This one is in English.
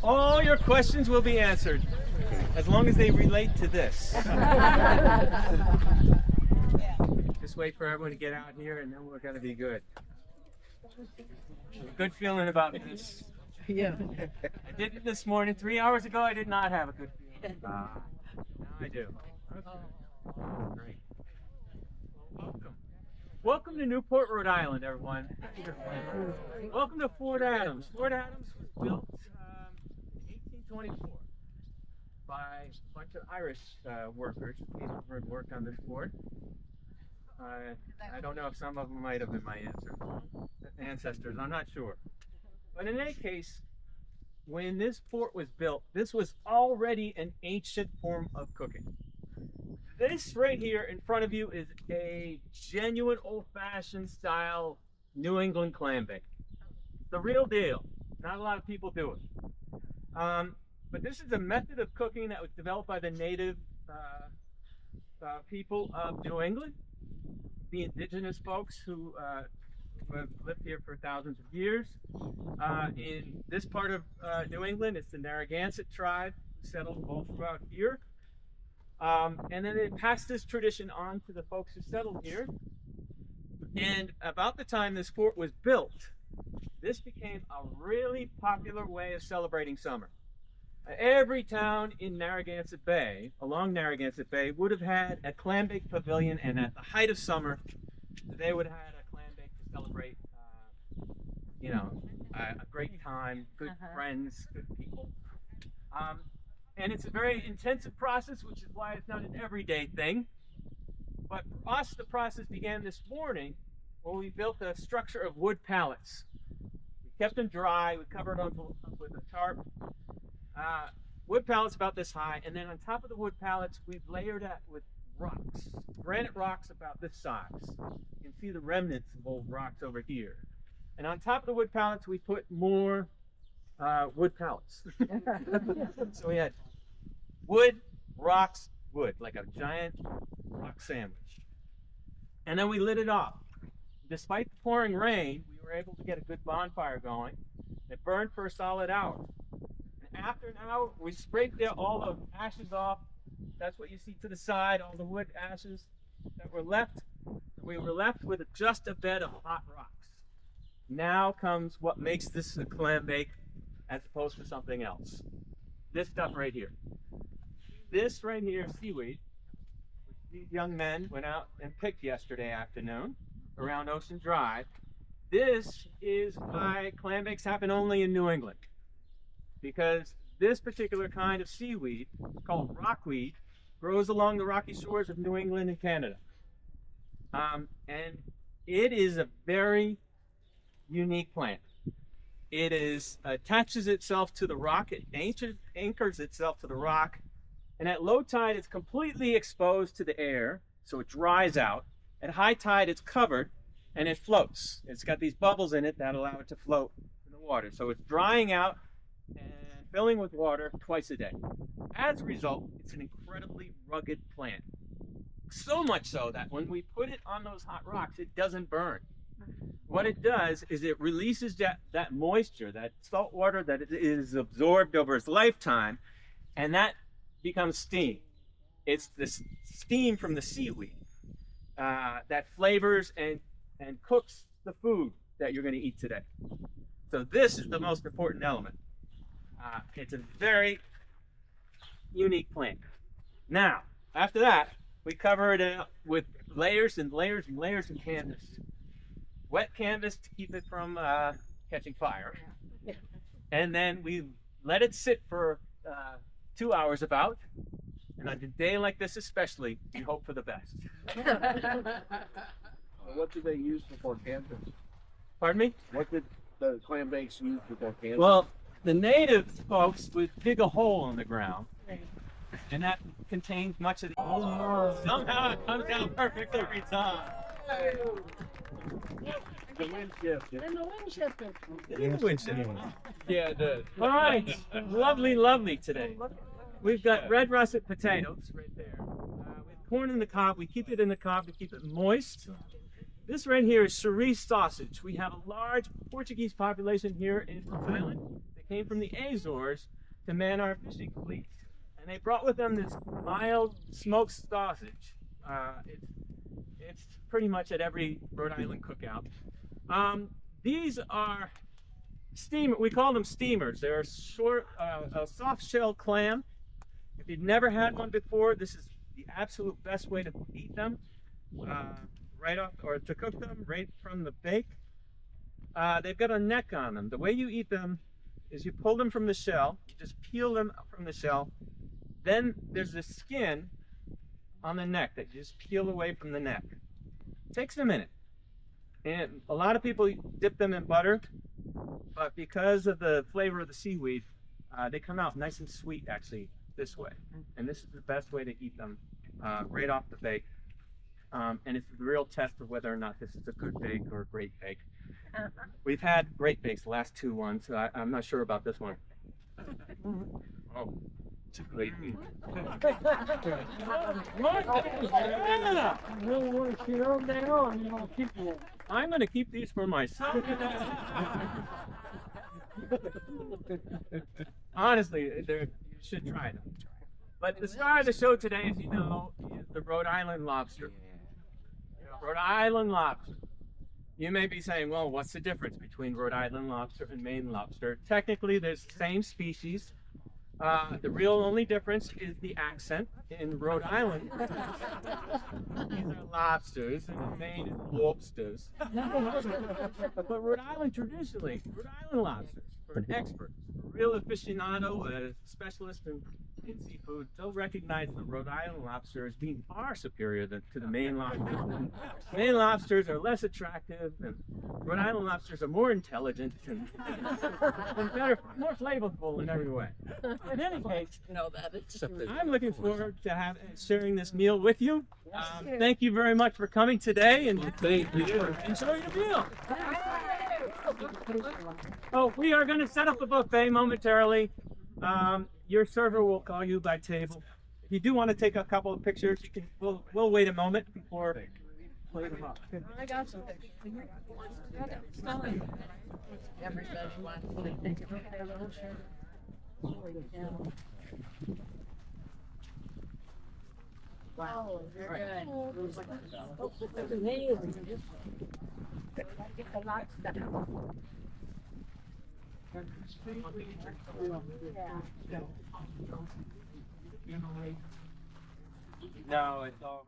All your questions will be answered, as long as they relate to this. Just wait for everyone to get out here, and then we're going to be good. Good feeling about this. Yeah. I did it this morning. 3 hours ago, I did not have a good feeling. Now I do. Okay. Great. Well, welcome. Welcome to Newport, Rhode Island, everyone. Welcome to Fort Adams. Fort Adams was built in 1824 by a bunch of Irish workers who came over and worked on this fort. I don't know if some of them might have been my ancestors. I'm not sure. But in any case, when this fort was built, this was already an ancient form of cooking. This right here in front of you is a genuine old-fashioned style New England Clambake. The real deal. Not a lot of people do it. But this is a method of cooking that was developed by the native people of New England, the indigenous folks who have lived here for thousands of years. In this part of New England, it's the Narragansett tribe who settled all throughout here. And then they passed this tradition on to the folks who settled here. And about the time this fort was built, this became a really popular way of celebrating summer. Every town in Narragansett Bay, along Narragansett Bay, would have had a clambake pavilion, and at the height of summer, they would have had a clambake to celebrate, a great time, good friends, good people. And it's a very intensive process, which is why it's not an everyday thing. But for us, the process began this morning when we built a structure of wood pallets. We kept them dry, we covered them up with a tarp. Wood pallets about this high, and then on top of the wood pallets, we've layered that with rocks, granite rocks about this size. You can see the remnants of old rocks over here. And on top of the wood pallets, we put more wood pallets. So we had wood, rocks, wood, like a giant rock sandwich. And then we lit it off. Despite the pouring rain, we were able to get a good bonfire going. It burned for a solid hour. And after an hour, we scraped all the ashes off. That's what you see to the side, all the wood ashes that were left. We were left with just a bed of hot rocks. Now comes what makes this a clambake as opposed to something else. This stuff right here. This right here is seaweed, which these young men went out and picked yesterday afternoon around Ocean Drive. This is why clambakes happen only in New England, because this particular kind of seaweed, called rockweed, grows along the rocky shores of New England and Canada. And it is a very unique plant. It attaches itself to the rock, it anchors itself to the rock, and at low tide it's completely exposed to the air, so it dries out. At high tide it's covered and it floats. It's got these bubbles in it that allow it to float in the water. So it's drying out and filling with water twice a day. As a result, it's an incredibly rugged plant. So much so that when we put it on those hot rocks, it doesn't burn. What it does is it releases that moisture, that salt water that it is absorbed over its lifetime, and that becomes steam. It's this steam from the seaweed that flavors and cooks the food that you're going to eat today. So this is the most important element. It's a very unique plant. Now, after that, we cover it up with layers and layers and layers of canvas. Wet canvas to keep it from catching fire. And then we let it sit for 2 hours about. And on a day like this especially, we hope for the best. What did they use before canvas? Pardon me? What did the clambakes use before canvas? Well, the native folks would dig a hole in the ground. And that contains much of the... Somehow it comes out perfect every time. The wind shifted. And the wind shifted. It is a wind shift. Yeah, it did. All right, lovely, lovely today. We've got red russet potatoes right there. We have corn in the cob. We keep it in the cob to keep it moist. This right here is cerise sausage. We have a large Portuguese population here in Rhode Island. They that came from the Azores to man our fishing fleets. And they brought with them this mild smoked sausage. It's pretty much at every Rhode Island cookout. These are we call them steamers. They're a soft shell clam. If you've never had one before, this is the absolute best way to eat them. Right off, or to cook them right from the bake. They've got a neck on them. The way you eat them is you pull them from the shell, you just peel them from the shell. Then there's the skin on the neck that you just peel away from the neck. It takes a minute. And a lot of people dip them in butter, but because of the flavor of the seaweed, they come out nice and sweet actually this way. And this is the best way to eat them right off the bake. And it's the real test of whether or not this is a good bake or a great bake. We've had great bakes the last two ones, so I'm not sure about this one. Oh, it's a great bake. I'm going to keep these for myself. Honestly, you should try them. But the star of the show today, as you know, is the Rhode Island lobster. Rhode Island lobster. You may be saying, well, what's the difference between Rhode Island lobster and Maine lobster? Technically, there's the same species. The real only difference is the accent. In Rhode Island, these are lobsters, and in Maine, it's lobsters. But Rhode Island, traditionally, Rhode Island lobsters, for an expert, a real aficionado, a specialist in seafood, they'll recognize the Rhode Island lobster as being far superior to the Maine lobsters. Maine lobsters are less attractive, and Rhode Island lobsters are more intelligent and better, more flavorful in every way. In any case, I'm looking forward to sharing this meal with you. Thank you very much for coming today, and thank you. Enjoy your meal. Oh, we are going to set up a buffet momentarily. Your server will call you by table. If you do want to take a couple of pictures, you can. We'll wait a moment before play them up. I got some pictures. Everybody wants to take a picture. Wow, you're good. Get the lots done. No, it's all.